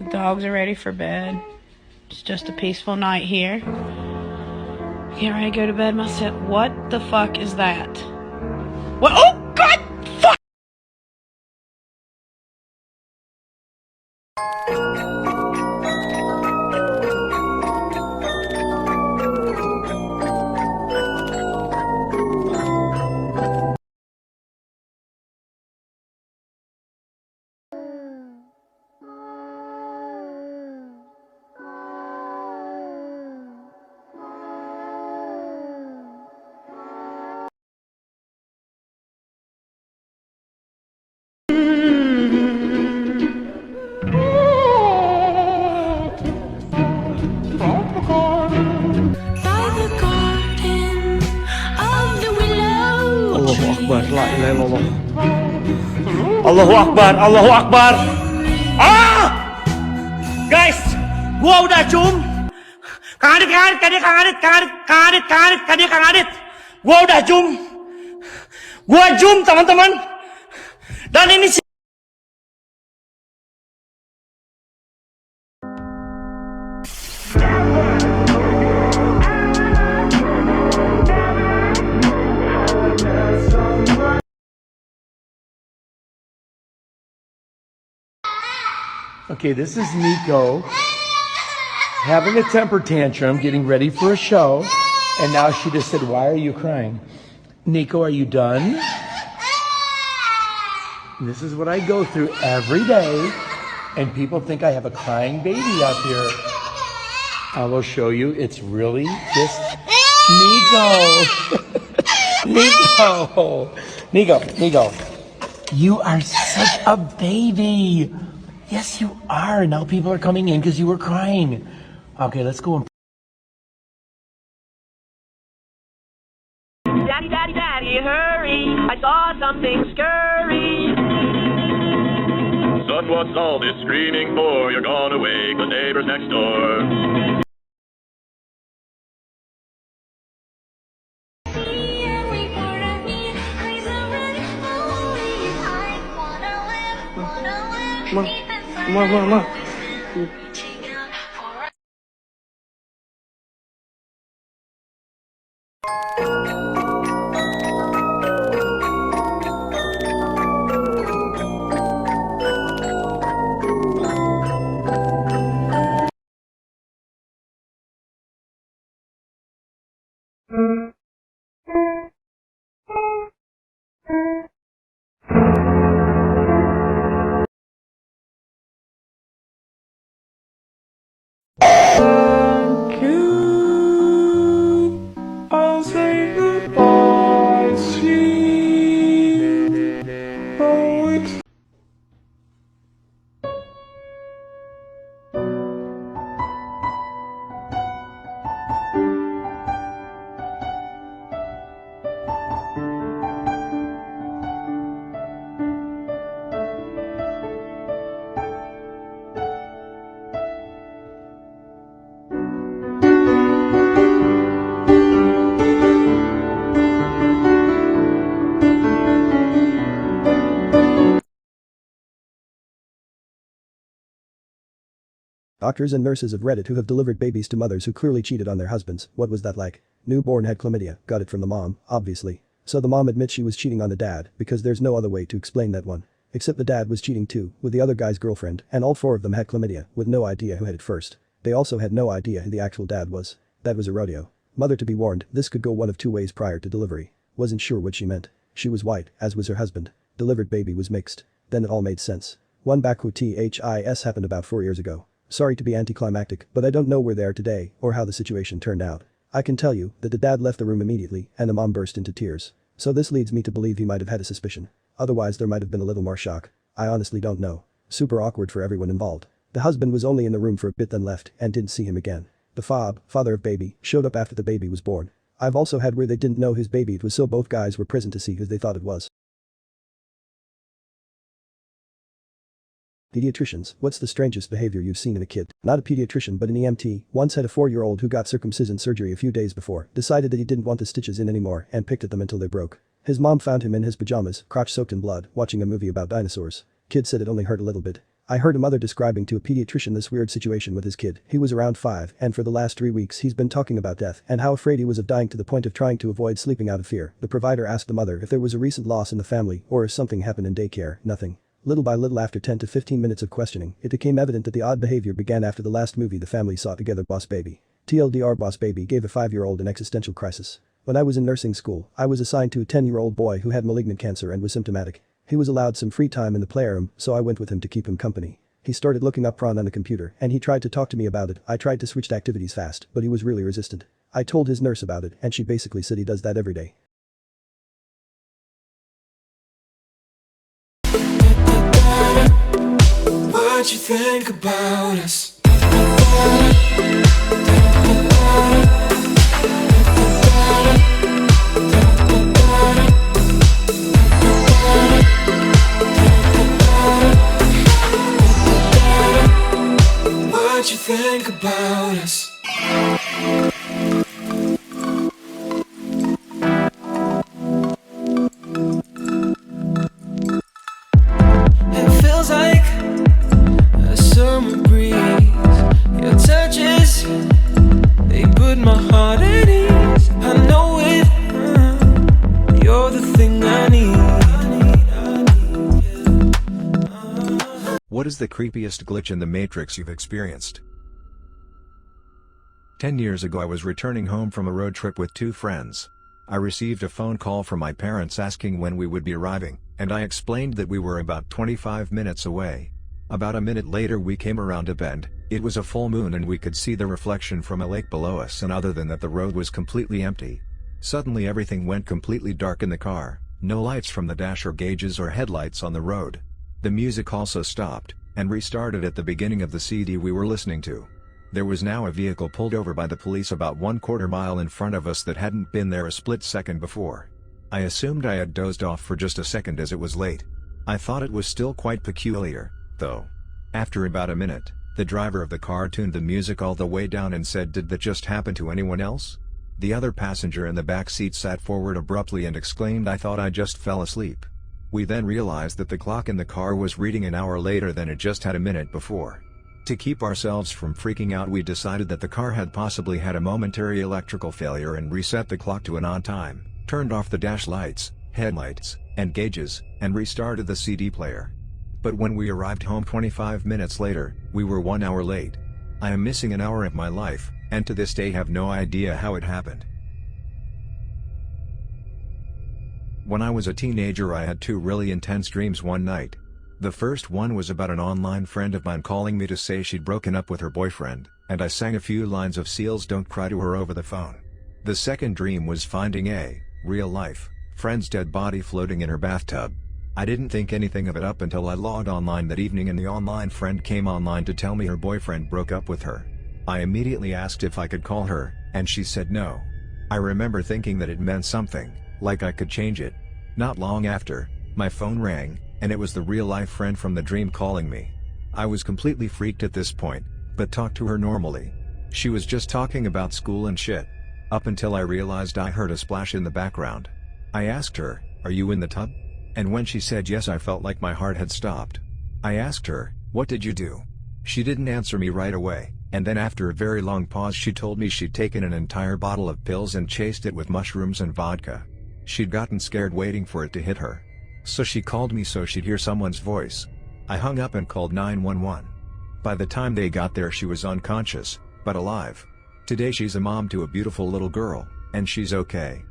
The dogs are ready for bed. It's just a peaceful night here. Get ready to go to bed myself. What the fuck is that? What? Oh, God! Fuck! Allahu Akbar, la ilaha illallah. Allahu Akbar, Allahu Akbar. Ah! Guys, gua udah cium. Kang Adit. Gua udah cium. Gua cium teman-teman. Dan ini Okay, this is Nico having a temper tantrum, getting ready for a show, and now she just said, "Why are you crying?" Nico, are you done? This is what I go through every day, and people think I have a crying baby up here. I will show you. It's really just Nico. Nico. You are such a baby. Yes, you are. Now people are coming in because you were crying. Okay, let's go. Daddy, hurry. I saw something scurry. Son, what's all this screaming for? You're gonna wake the neighbors next door. Ma. I'll say goodbye, sweet poet. Doctors and nurses of Reddit who have delivered babies to mothers who clearly cheated on their husbands. What was that like? Newborn had chlamydia, got it from the mom, obviously. So the mom admits she was cheating on the dad, because there's no other way to explain that one. Except the dad was cheating too, with the other guy's girlfriend, and all four of them had chlamydia, with no idea who had it first. They also had no idea who the actual dad was. That was a rodeo. Mother to be warned, this could go one of two ways prior to delivery. Wasn't sure what she meant. She was white, as was her husband. Delivered baby was mixed. Then it all made sense. One Baku THIS happened about 4 years ago. Sorry to be anticlimactic, but I don't know where they are today, or how the situation turned out. I can tell you that the dad left the room immediately, and the mom burst into tears. So this leads me to believe he might have had a suspicion. Otherwise there might have been a little more shock. I honestly don't know. Super awkward for everyone involved. The husband was only in the room for a bit then left, and didn't see him again. The father of baby, showed up after the baby was born. I've also had where they didn't know whose baby it was, so both guys were present to see who they thought it was. Pediatricians, what's the strangest behavior you've seen in a kid? Not a pediatrician but an EMT, once had a 4-year-old who got circumcision surgery a few days before, decided that he didn't want the stitches in anymore and picked at them until they broke. His mom found him in his pajamas, crotch soaked in blood, watching a movie about dinosaurs. Kid said it only hurt a little bit. I heard a mother describing to a pediatrician this weird situation with his kid. He was around 5 and for the last 3 weeks he's been talking about death and how afraid he was of dying to the point of trying to avoid sleeping out of fear. The provider asked the mother if there was a recent loss in the family or if something happened in daycare. Nothing. Little by little, after 10 to 15 minutes of questioning, it became evident that the odd behavior began after the last movie the family saw together, Boss Baby. TLDR, Boss Baby gave a 5-year-old an existential crisis. When I was in nursing school, I was assigned to a 10-year-old boy who had malignant cancer and was symptomatic. He was allowed some free time in the playroom, so I went with him to keep him company. He started looking up porn on the computer and he tried to talk to me about it. I tried to switch to activities fast, but he was really resistant. I told his nurse about it and she basically said he does that every day. What you think about us? What you think about us? It feels like a summer breeze. Your touches, they put my heart at ease. I know it, you're the thing I need. What is the creepiest glitch in the Matrix you've experienced? 10 years ago I was returning home from a road trip with 2 friends. I received a phone call from my parents asking when we would be arriving, and I explained that we were about 25 minutes away. About a minute later we came around a bend, it was a full moon and we could see the reflection from a lake below us, and other than that the road was completely empty. Suddenly everything went completely dark in the car, no lights from the dash or gauges or headlights on the road. The music also stopped, and restarted at the beginning of the CD we were listening to. There was now a vehicle pulled over by the police about 1/4 mile in front of us that hadn't been there a split second before. I assumed I had dozed off for just a second as it was late. I thought it was still quite peculiar, though. After about a minute, the driver of the car tuned the music all the way down and said, "Did that just happen to anyone else?" The other passenger in the back seat sat forward abruptly and exclaimed, "I thought I just fell asleep." We then realized that the clock in the car was reading an hour later than it just had a minute before. To keep ourselves from freaking out, we decided that the car had possibly had a momentary electrical failure and reset the clock to an on time, turned off the dash lights, headlights, and gauges, and restarted the CD player. But when we arrived home 25 minutes later, we were 1 hour late. I am missing an hour of my life, and to this day have no idea how it happened. When I was a teenager I had 2 really intense dreams one night. The first one was about an online friend of mine calling me to say she'd broken up with her boyfriend, and I sang a few lines of Seal's Don't Cry to her over the phone. The second dream was finding a real-life friend's dead body floating in her bathtub. I didn't think anything of it up until I logged online that evening and the online friend came online to tell me her boyfriend broke up with her. I immediately asked if I could call her, and she said no. I remember thinking that it meant something, like I could change it. Not long after, my phone rang, and it was the real-life friend from the dream calling me. I was completely freaked at this point, but talked to her normally. She was just talking about school and shit. Up until I realized I heard a splash in the background. I asked her, "Are you in the tub?" And when she said yes, I felt like my heart had stopped. I asked her, "What did you do?" She didn't answer me right away, and then after a very long pause she told me she'd taken an entire bottle of pills and chased it with mushrooms and vodka. She'd gotten scared waiting for it to hit her. So she called me so she'd hear someone's voice. I hung up and called 911. By the time they got there she was unconscious, but alive. Today she's a mom to a beautiful little girl, and she's okay.